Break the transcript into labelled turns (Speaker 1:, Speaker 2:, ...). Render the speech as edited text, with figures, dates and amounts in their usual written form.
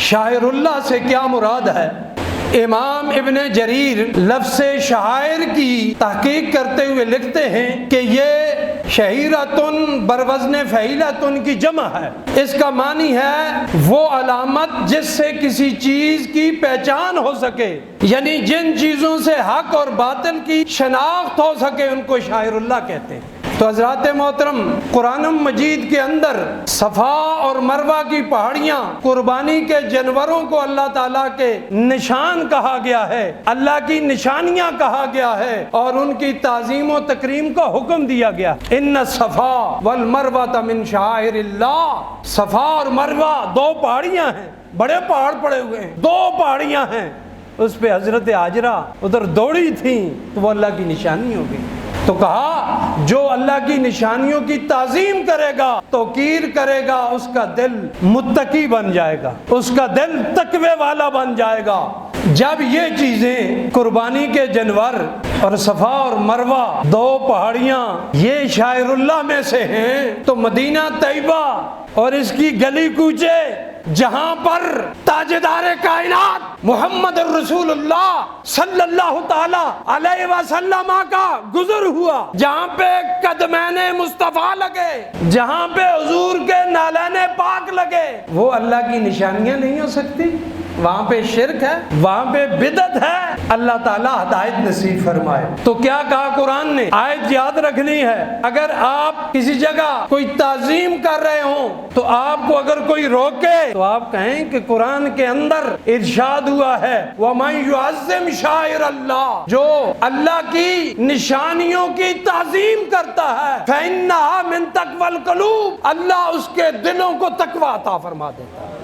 Speaker 1: شاعر اللہ سے کیا مراد ہے؟ امام ابن جریر لفظ شاعر کی تحقیق کرتے ہوئے لکھتے ہیں کہ یہ شہیرتن بروزن فعیلتن کی جمع ہے۔ اس کا معنی ہے وہ علامت جس سے کسی چیز کی پہچان ہو سکے، یعنی جن چیزوں سے حق اور باطل کی شناخت ہو سکے ان کو شاعر اللہ کہتے ہیں۔ تو حضرات محترم، قرآن مجید کے اندر صفا اور مروہ کی پہاڑیاں قربانی کے جانوروں کو اللہ تعالیٰ کے نشان کہا گیا ہے، اللہ کی نشانیاں کہا گیا ہے، اور ان کی تعظیم و تکریم کا حکم دیا گیا۔ ان الصفا والمروہ من شعائر اللہ، صفا اور مروہ دو پہاڑیاں ہیں، بڑے پہاڑ پڑے ہوئے ہیں، دو پہاڑیاں ہیں، اس پہ حضرت ہاجرہ ادھر دوڑی تھیں تو وہ اللہ کی نشانی ہو گئی۔ تو کہا جو اللہ کی نشانیوں کی تعظیم کرے گا، توقیر کرے گا، اس کا دل متقی بن جائے گا، اس کا دل تقوی والا بن جائے گا۔ جب یہ چیزیں قربانی کے جانور اور صفا اور مروہ دو پہاڑیاں یہ شاعر اللہ میں سے ہیں، تو مدینہ طیبہ اور اس کی گلی کوچے جہاں پر تاجدار کائنات محمد الرسول اللہ صلی اللہ تعالی علیہ وسلم کا گزر ہوا، جہاں پہ قدمین مصطفیٰ لگے، جہاں پہ حضور کے نالین پاک لگے، وہ اللہ کی نشانیاں نہیں ہو سکتی؟ وہاں پہ شرک ہے، وہاں پہ بدعت ہے۔ اللہ تعالیٰ ہدایت نصیب فرمائے۔ تو کیا کہا قرآن نے؟ آیت یاد رکھنی ہے، اگر آپ کسی جگہ کوئی تعظیم کر رہے ہوں تو آپ کو اگر کوئی روکے تو آپ کہیں کہ قرآن کے اندر ارشاد ہوا ہے وَمَن يُعَظِّمْ شَعَائِرَ اللَّهِ، جو اللہ کی نشانیوں کی تعظیم کرتا ہے فَإِنَّهَا مِن تَقْوَى الْقُلُوبِ، اللہ اس کے دلوں کو تقویٰ عطا فرما دیتا ہے۔